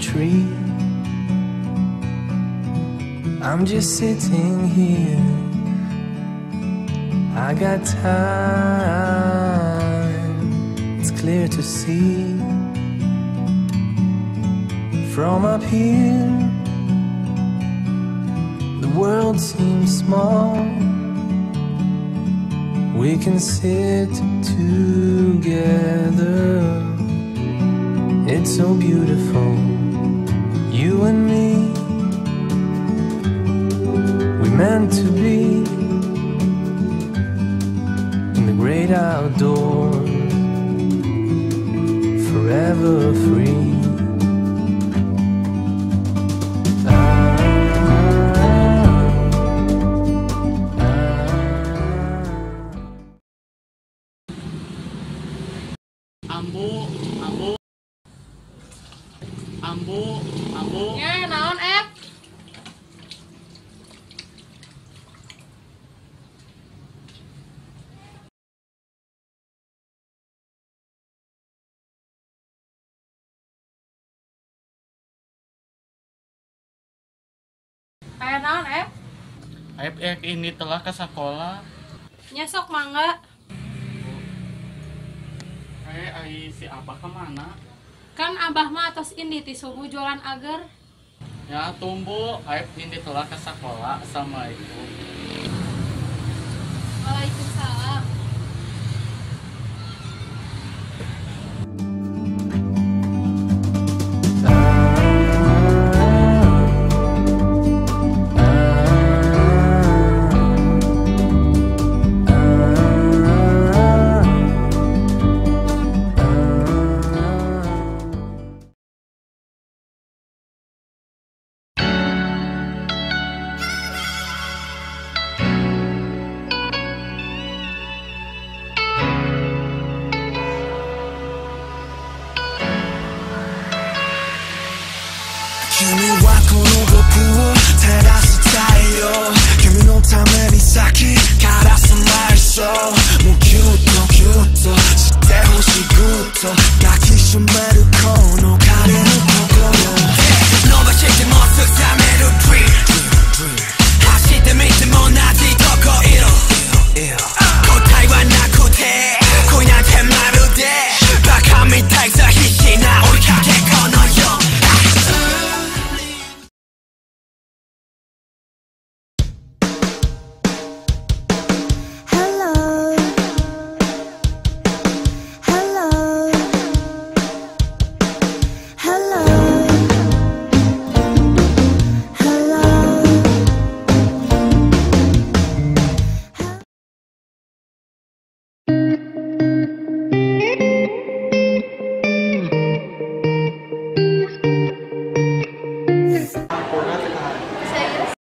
tree. I'm just sitting here. I got time, it's clear to see. From up here, the world seems small. We can sit together. It's so beautiful, you and me. We meant to be in the great outdoors, forever free. Ambu. Ya, naon, Ep? Kayak naon, Ep? Ep ini telah ke sekolah. Nyesok mangga. Ai si Abah kemana? Kan Abah mah atas ini ti subuh jualan agar. Ya tumbuh, Aib ini telah ke sekolah. Assalamualaikum. Waalaikumsalam.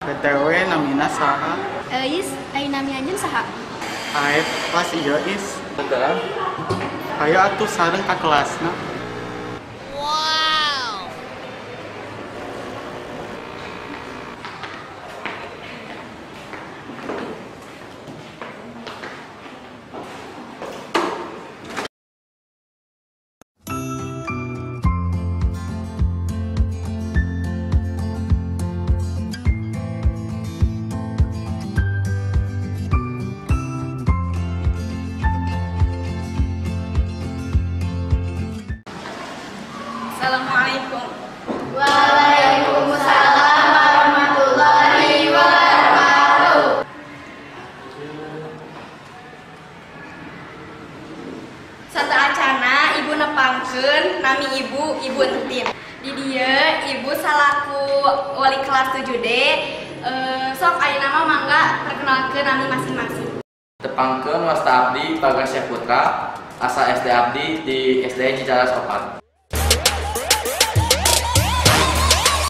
BTW namina saha? Is, ayeuna nami anjeun saha? Aib kelas ieu is. Betul. Hayu atuh sareng ka kelasna. Assalamualaikum. Waalaikumsalam warahmatullahi wabarakatuh. Sasaacana ibu nepangkeun nami ibu entin. Di dieu ibu salaku wali kelas 7D. Sok ayeuna mah mangga perkenalkeun nami masing-masing. Tepangkeun wasta abdi Bagasya Putra, asal SD abdi di SD Cicadas 4.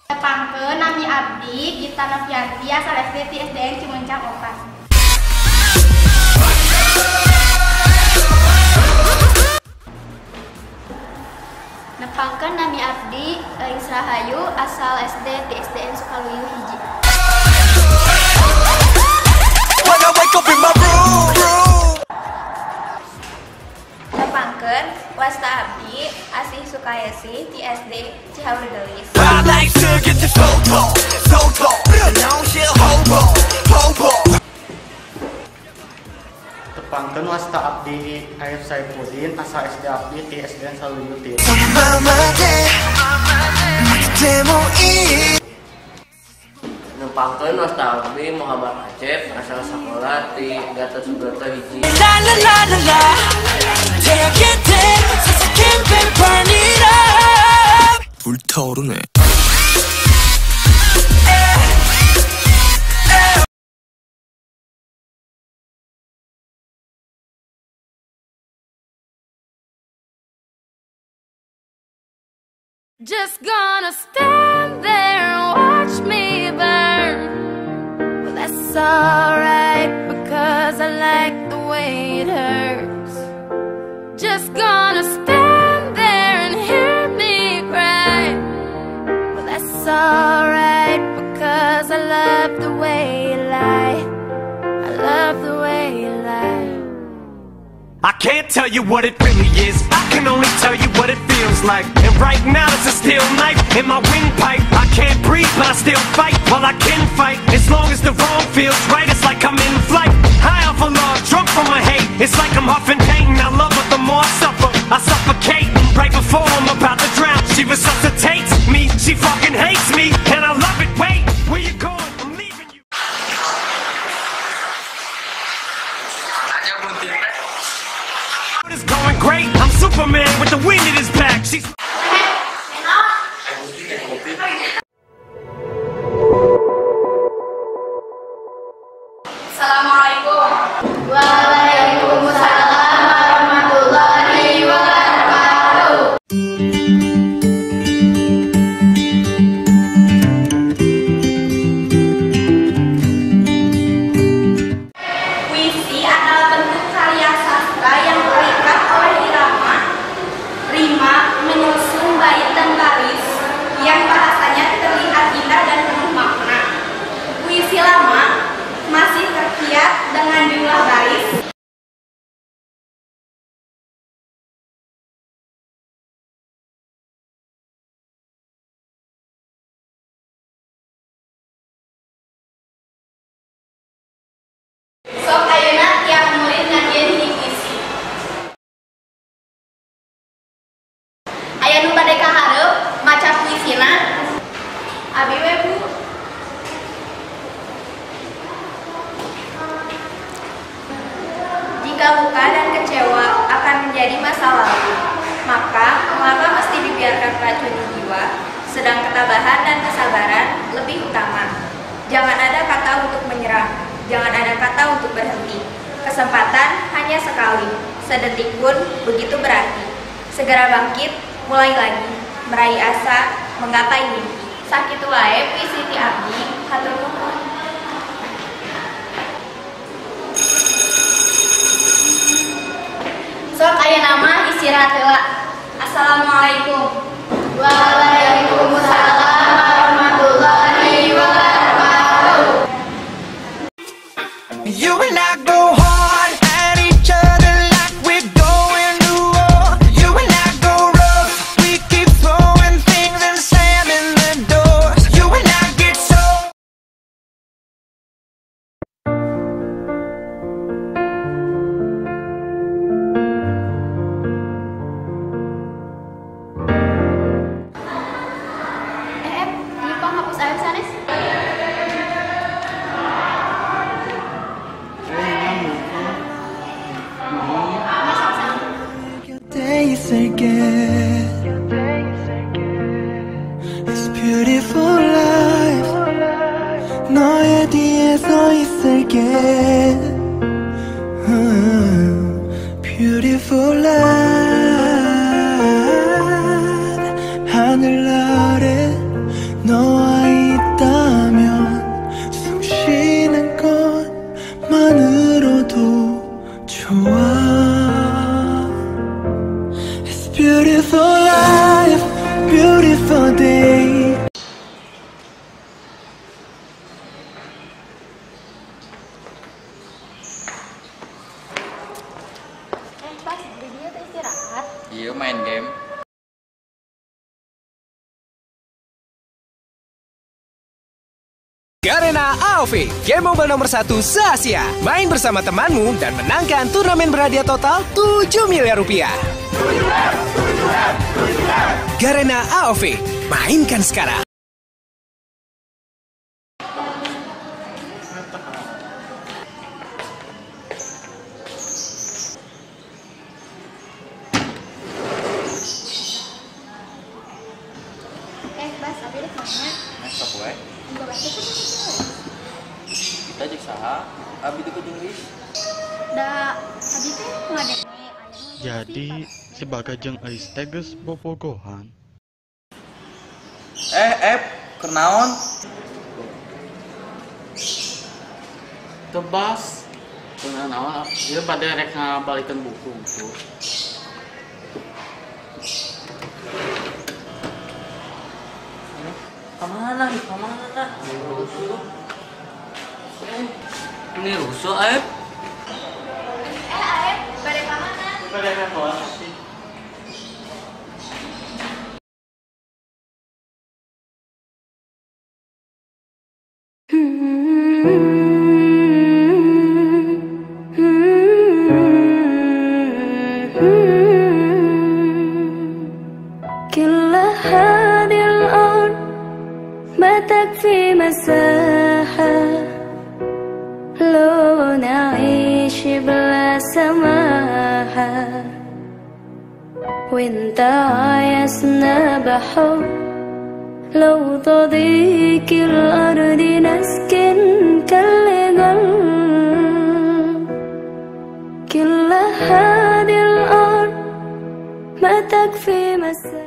Tepangkeun nami abdi Gita Novianti asal SD ti SDN Cimuncang 4. Nepangkeun nami abdi Eis Rahayu asal SD di SDN Sukaluyu hiji. Nepangkeun wasta abdi Asih Sukayesi di SD Cihaurgelis. Tepangkeun wasta abdi Aif Saifuddin asa SD abdi di SDN Saluyutin. Nempangkeun wasta abdi Muhammad Acep asal sekolah di Gatot Subroto hiji. 불타오르네. Just gonna stand there and watch me burn. Well, that's alright because I like the way it hurts. Just gonna stand there and hear me cry. Well, that's alright because I love the way you lie. I love the way you lie. I can't tell you what it really is, I can only tell you what it feels like. And right now there's a steel knife in my windpipe. I can't breathe but I still fight, while I can fight. As long as the wrong feels right, it's like I'm in flight. High off of love, drunk from my hate, it's like I'm huffing pain. I love her the more I suffer, I suffocate. Right before I'm about to drown, she resuscitates me. She fucking hates me, and I love it. Wait, where you going? I'm leaving you. It's going great, I'm Superman with the wind in his back. She's Assalamualaikum. Waalaikumsalam warahmatullahi wabarakatuh. Puisi adalah bentuk karya sastra yang terikat oleh irama, rima, menyusun bait dan baris yang bahasanya terlihat indah dan penuh makna. Puisi lama masih terkiat dengan jumlah baris sok ayeuna tiap murid ngajian hiji puisi. Aya nu bade kahareup maca puisina? Abi we Bu. Jika luka dan kecewa akan menjadi masa lalu, maka mengapa mesti dibiarkan meracuni jiwa, sedang ketabahan dan kesabaran lebih utama. Jangan ada kata untuk menyerah, jangan ada kata untuk berhenti. Kesempatan hanya sekali, sedetik pun begitu berarti. Segera bangkit, mulai lagi, meraih asa, menggapai mimpi. Sakitu wae puisi ti abdi, hatur nuhun. Sok aya nama istirahat heula. Assalamualaikum. Waalaikumsalam warahmatullahi wabarakatuh. You and I go hard at each other like we're going to war. You and I go rough, we keep throwing things and slamming the doors. You and I get so Ini penghapus air sanes. 곁에 있을게. It's beautiful life. 너의 뒤에 서 있을게. Beautiful life. 하늘 아래 너와 있다면 숨 쉬는 것만으로도 좋아. It's beautiful life, beautiful day. Pas di dia teh istirahat. Iya main game. AOV, game mobile nomor 1 se-Asia. Main bersama temanmu dan menangkan turnamen berhadiah total 7 miliar rupiah. Garena AOV, mainkan sekarang. Bas, abi deh mana? Masuk we. Enggak baca tuh. Kita jeung saha? Abi teu kudu geus. Da, abi teh ngadenge Jadi si Baga jeung Ais teh geus bobogohan. Kenaon? Tebas. Naon? Ieu pada rek ngabalikeun buku gitu. Kemana? Ini rusuh, Aep. Aep, bade ka mana? Pada kelas sih. كل هذه الأرض ما تكفي مساحة لو نعيش بلا سماحة وانت عايزنا بحب لو تضيق الأرض نسكن كالجل كل هذه الأرض ما تكفي مساحة.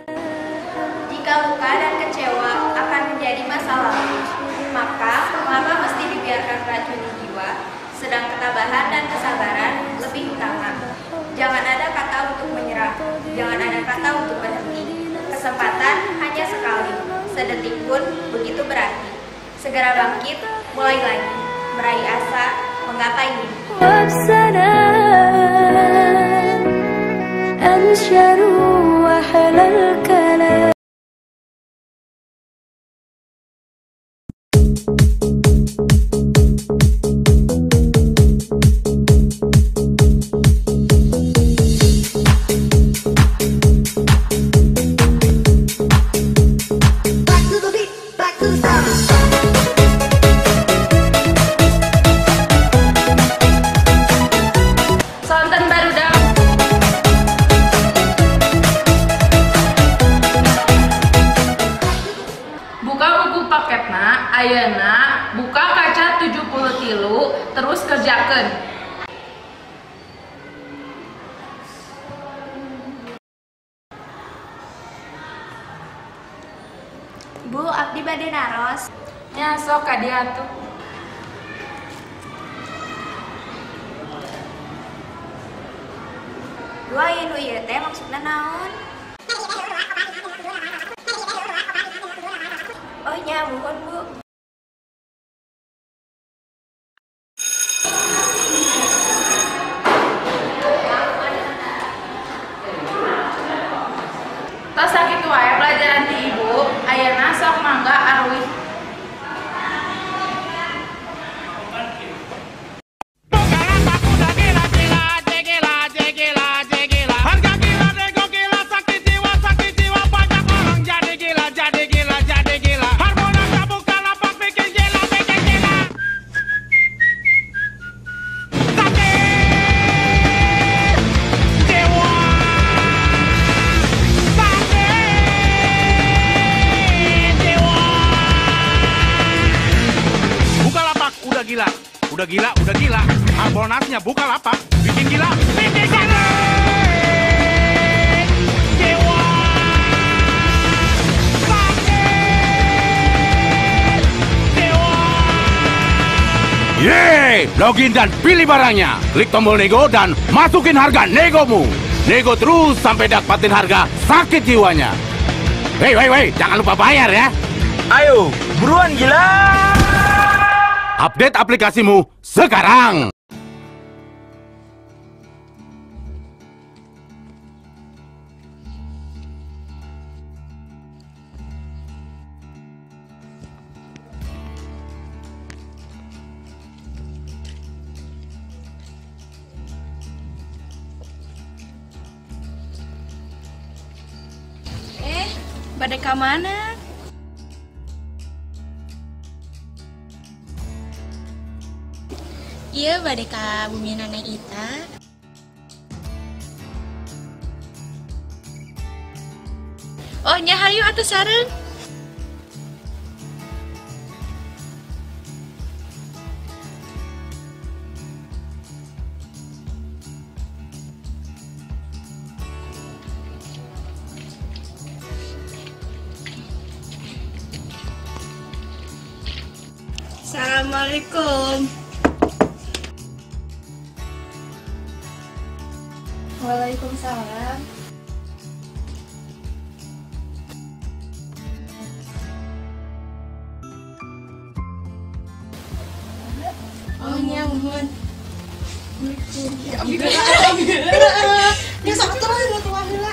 Jika luka dan kecewa akan menjadi masa lalu, maka mengapa mesti dibiarkan meracuni jiwa, sedang ketabahan dan kesabaran lebih utama. Jangan ada kata untuk menyerah, jangan ada kata untuk berhenti. Kesempatan hanya sekali, sedetik pun begitu berarti. Segera bangkit, mulai lagi, meraih asa, menggapai mimpi. أنشر وحل الكلام. Sonten barudak. Buka buku paketna, ayeuna buka kaca 73 terus kerjakeun. Bu, abdi bade naros. Nya sok ka dia tuh. Bu, anu ieu teh maksudna naon? Oh nya, mohon Bu. Tas sakitu wae pelajaran ti ibu, ayeuna sok mangga arwih. Udah gila. Harbolnasnya Bukalapak bikin gila. Dewa. Yeay, login dan pilih barangnya. Klik tombol nego dan masukin harga negomu. Nego terus sampai dapatin harga sakit jiwanya. Hei, jangan lupa bayar ya. Ayo, buruan gila. Update aplikasimu sekarang. Bade ka mana? Iya, bade ka bumi Neneng Ita. Oh, nya hayu atuh sareng. Assalamualaikum. Waalaikumsalam. Oh, nya mohon. Dia sangat terang mau tua heula.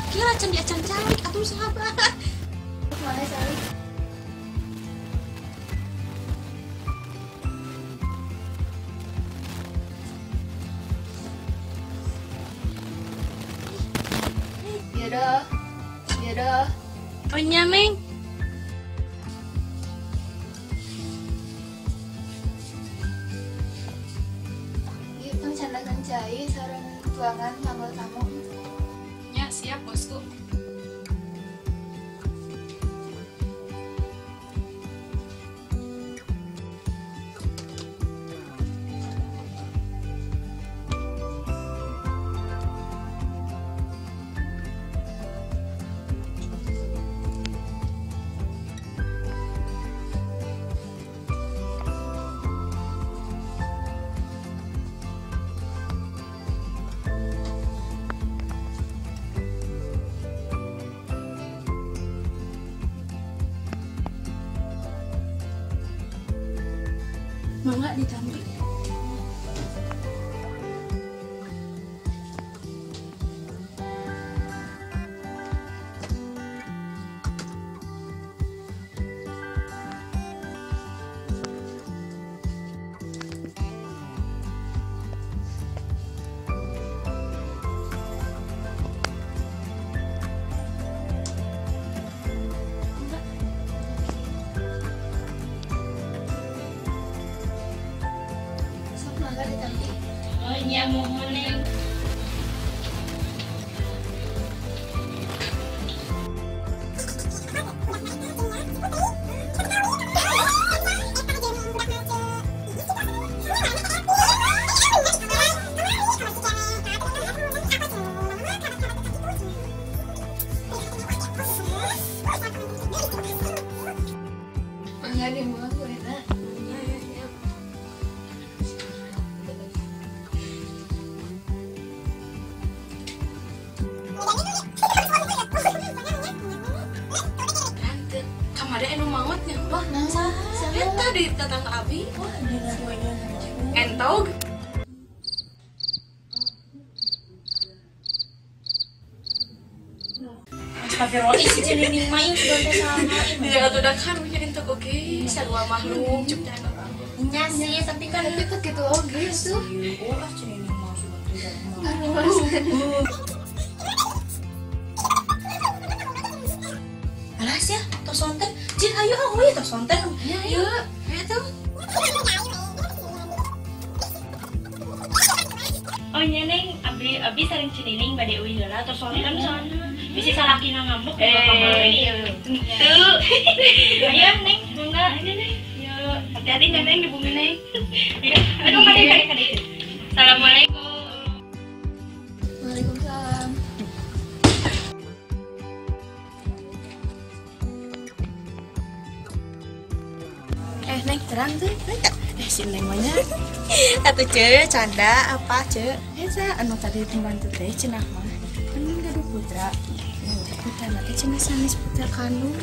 Kira can dia can calik atuh sahabat. Mana salik? Ya dah. Oh, nya Meng. Ieu pangcandakan cai sareng tuangan kanggo tamu. Ya, siap bosku. Mangga ditambi. Oh, nya mohon Neng. Enggak deh, mau aku enak. Kamada enu mangot nya. Wah, eta di tetangga abi. Wah, di semuanya. Entog. Astagfirullah, isi cenining main sudah sama. Tidak atuh kan mikirin tog oge. Sarua makhluk cuk teh orang. Nya sih, tapi kan Tapi tuh gitu oge tuh. oh, cenining mah sudah tidak. Alas ya, tos sonten. Jin ayo aku ya tos sonten. Ayo, ayo. Oh nyeneng, abi sering cenining bade uwi heula tos sonten soalna. Bisi salakina ngamuk juga kamari. Tuh. Ayo neng, mangga ini neng. Yo, hati-hati neng di bumi neng. Aduh, kade. Assalamualaikum. Waalaikumsalam. Neng terang tuh. Si Neng mah nya. Atuh ce, canda apa ce? Eza anu tadi pembantu teh cenah mah. Kan gaduh putra. Putra teh cenah sanes putra kandung.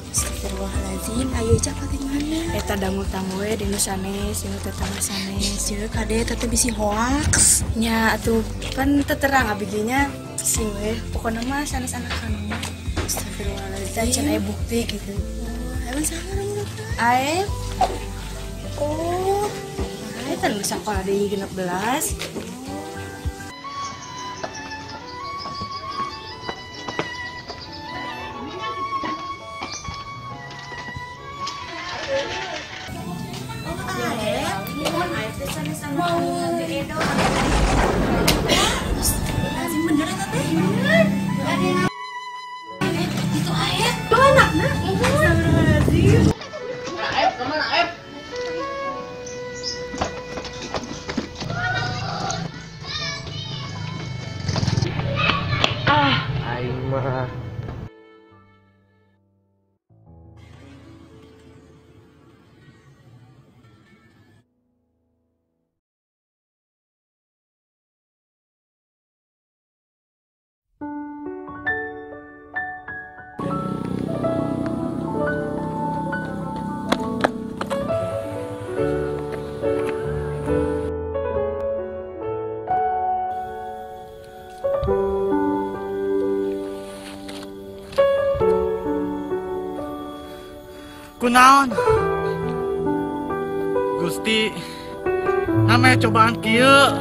Astagfirullahaladzim, ayo cak pati mana? Eta dangu tamu we di nu sanes, nu tetangga sanes. Jeung kade teh bisi hoax. Nya atuh kan teu terang abiginya sing we. Pokona mah sanes anak kandung. Astagfirullahaladzim. Cenah bukti gitu. Emang salah urang Aep. Oh, eta nu sakola deui 16. mau Edo. Lazim bener ya teh. Bener. Itu Aep. Itu anaknya. Astagfirullahaladzim. Aep, kemana Aep? Aing mah Kunaon? Gusti, namanya cobaan kieu.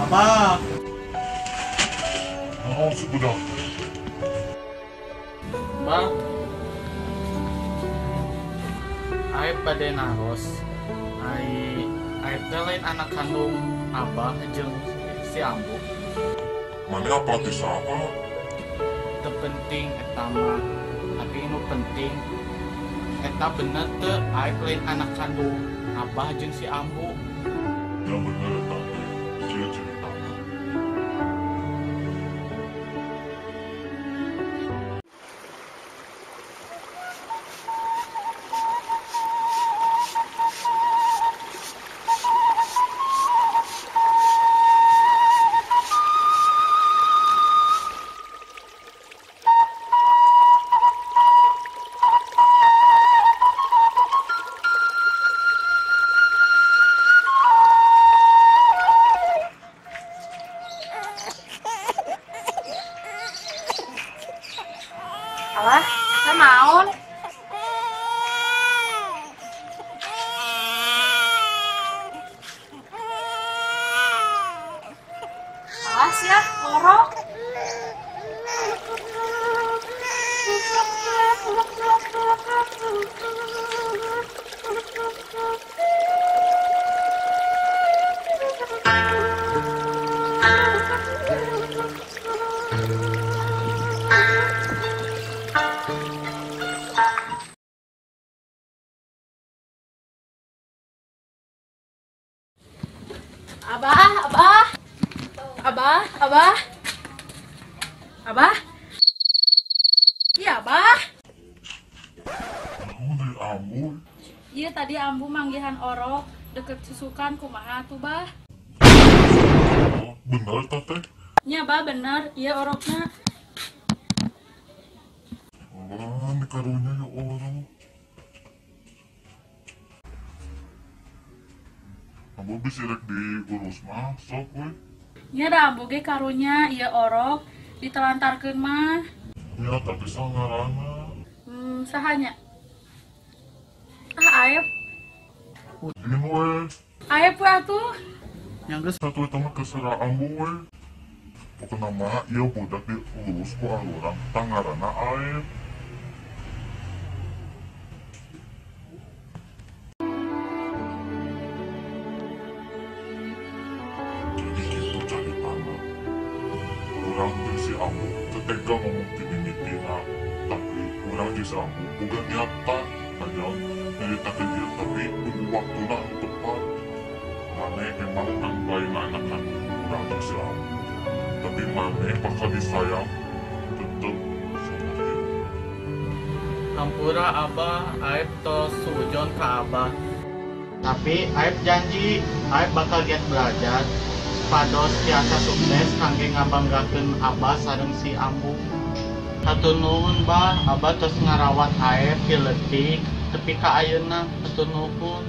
Abah. Oh, sudah. Bang, Aib bade naros. Aib teh lain anak kandung Abah jeung si Ambu. Mana apa ti saha? Teu penting eta mah, tapi nu penting eta bener teu Aib lain anak kandung Abah jeung si Ambu. Ya bener eta teh. Sia cerita. Alah, naon? Alas ya, lorok. Abah. Iya, Abah. Naon deui Ambu? Iya tadi Ambu manggihan orok deket susukan kumaha tuh, Bah. Oh, bener ta teh? Nya, Bah, bener. Iya oroknya. Allah, di karunya ya orang. Ambu bisa rek diurus mah, sok we. Nya da Ambu ge karunya ieu orok ditelantarkeun mah. Ya, tapi sangarana. Sahanya. Aep. Ini we. Aep we atuh. Yang geus satu itu mah terserah Ambu we. Pokokna mah ieu budak diurus ku alurang tangarana Aep. Jadi gitu ceritana. Urang jeung si Ambu teu tega ngomong ti mimitina, tapi urang jeung si Ambu boga niatan hayang nyaritakeun ieu tapi waktuna anu tepat. Mane emang anggain anak-anak kurang jeung si Ambu. Tapi mane bakal disayang tetep sama dia. Hampura Abah, Aib tos sujon ke Abah. Tapi Aib janji, Aib bakal giat belajar. Pados tiasa sukses kangge ngabanggakeun Abah sareng si Ambu. Hatur nuhun Bah, Abah tos ngarawat Aib ti leutik tepi ka ayeuna. Hatur nuhun.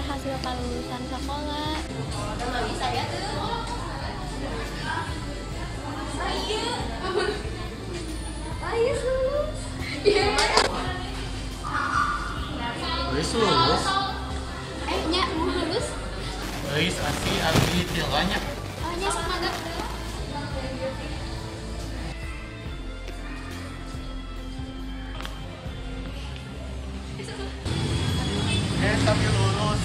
Hasil kelulusan sekolah. Bisa ya tuh. Ayo lulus. Lulus. Nya mau lulus? Geus asli tilanya. Oh nya semangat. Tapi lulus.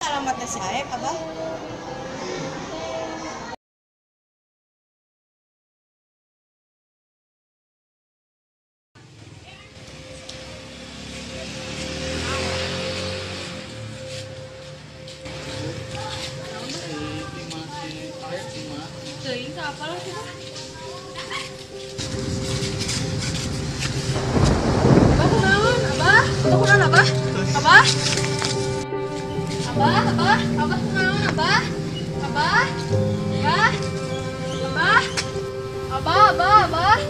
Alamatnya Saeb, Abah. Teuing ka apa lah kita? Abah, Abah, Abah. Abah. Abah kenaon Abah? Abah. Ya. Abah. Abah.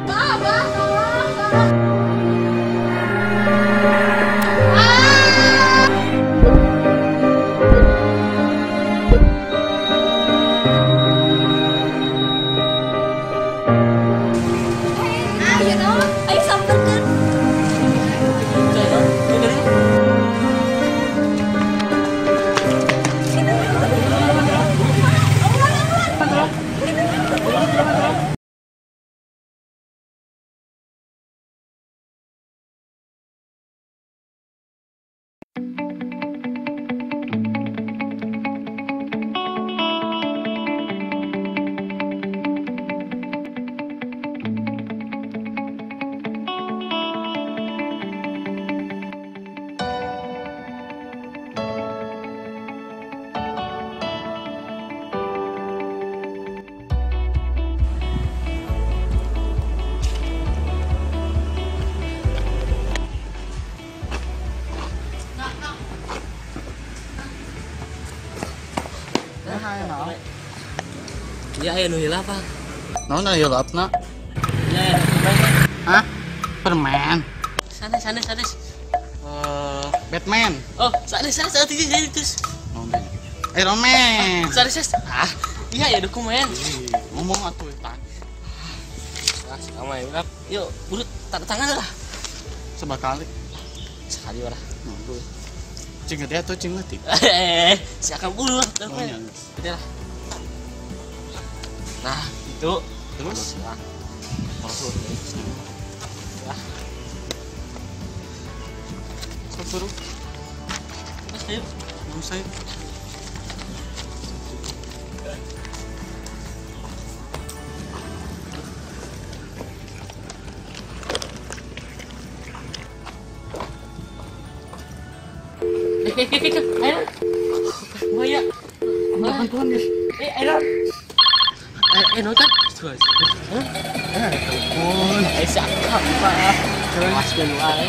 Abah, tolong. Ayo samperkan. Ya aya nu hilap apa? Naon aya hilap na? Ya Hah? Permen. sanes. Batman. Oh, sanes itu. Iron Man. Sanes. Ah, iya ya dokumen. Ngomong atuh eta. Sama hilap. Yuk, urut tanda tangan lah. Sebakali. Sekali ora. Cing gede atuh cing leutik. Si akan bulu lah. Gede lah. Nah, itu terus ya. Ya. Suruh. Terus ayo. Mau saya. Ayo. Buaya. Bantuan ya. Ayo. Nonton. Telepon. Siapa? Maskeun wae.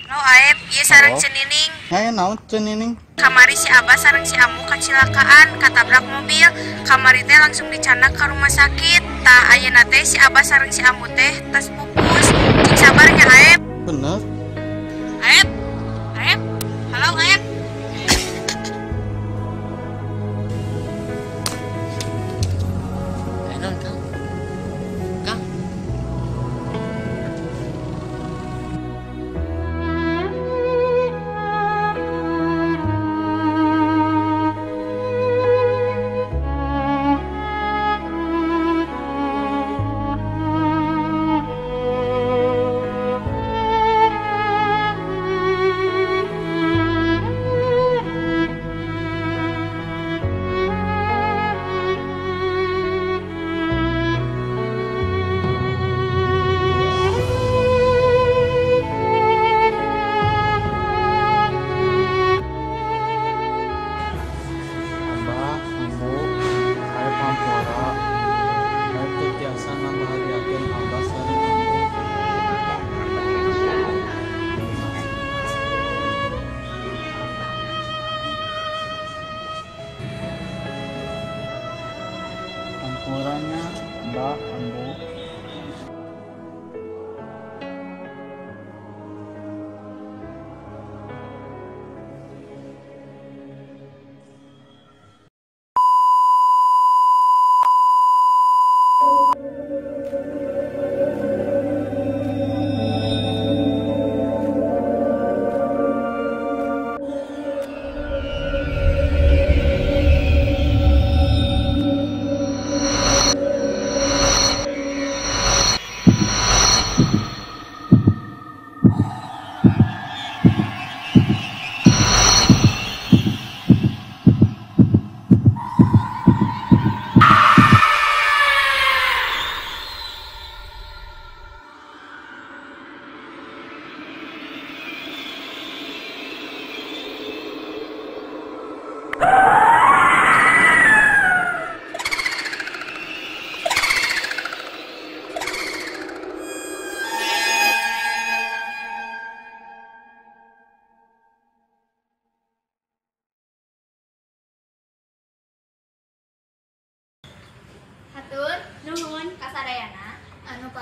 Halo Aep, ieu sareng Cenining. Aya naon Cenining? Kamari si Abah sareng si Amu kecelakaan, katabrak mobil. Kamari teh langsung dicanak ke rumah sakit. Tah ayeuna teh si Abah sareng si Amu teh tes pupus. Cing sabarnya Aep. Bener. Aep. Halo Aep.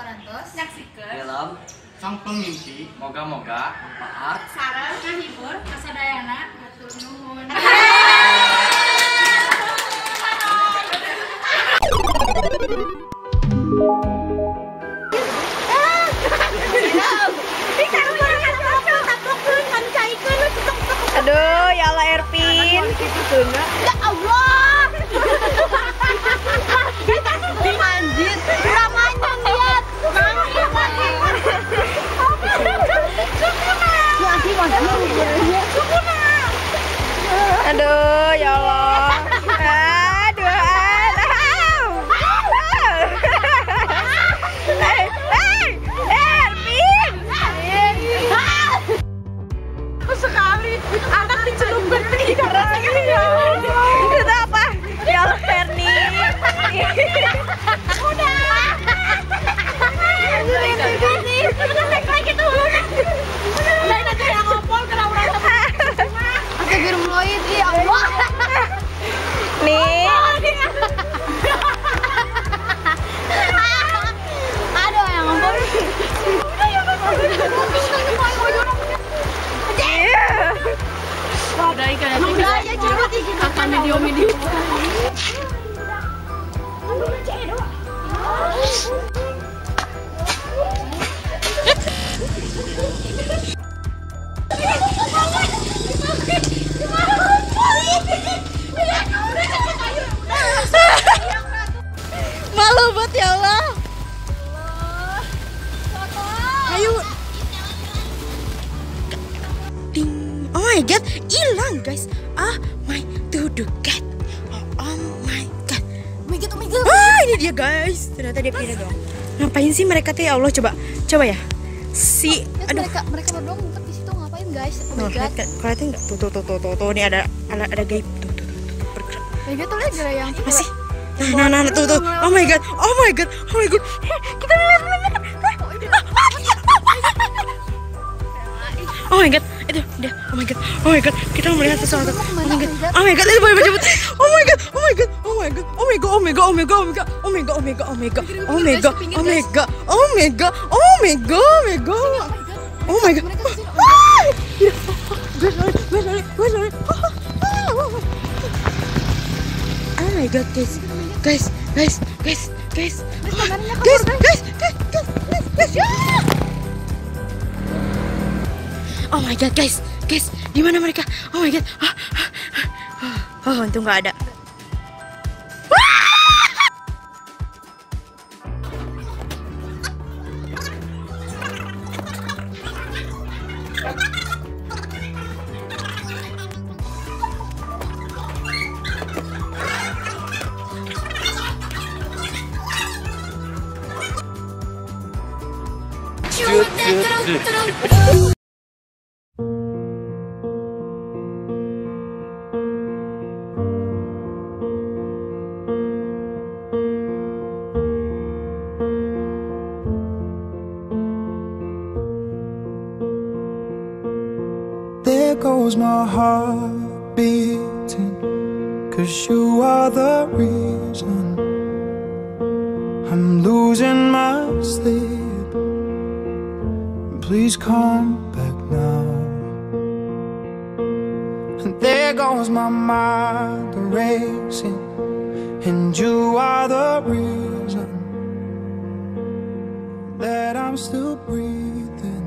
parantos nyaksikan film Sang Pemimpi. moga-moga manfaat sareng ngahibur kasadayana hatur nuhun. Aduh, ya Allah Erpin. Ya Allah. Anjir, ramanya lihat. Aduh, ya Allah. Aduh. Erpin. Sekali anak dicelupkan di darahnya. Itu apa? Ya Allah Ferni. Udah. Lagi tuh. Lain aja yang ngopol kena urang. Astagfirullahaladzim, ya Allah. Nih. Aduh yang ngopol. Udah ya udah ikan ya cepet kakak video. Malu banget ya Allah. Ayo. Ding. Oh my god, hilang guys. Oh my to the cat. Oh my god. Oh my god, oh my god. Ah, ini dia guys. Ternyata dia pindah dong. Ngapain sih mereka tuh ya Allah, coba ya. Si aduh. Mereka berdua ngumpet di situ ngapain guys? Oh my god. Kalian enggak tuh ini ada gaib tuh. Bergerak. Ya tuh lihat ada yang masih. Nah tuh. Oh my god. Kita lihat. Oh my god, itu dia. Oh my god, kita melihat sesuatu. Oh my god, itu boleh cepet. Oh my god. Oh my god, guys. Oh my god, guys, di mana mereka? Oh my god. Oh, untung nggak ada. There goes my heart beating, 'cause you are the reason I'm losing my sleep. Please come back now. And there goes my mind racing, and you are the reason that I'm still breathing.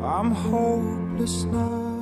I'm hopeless now.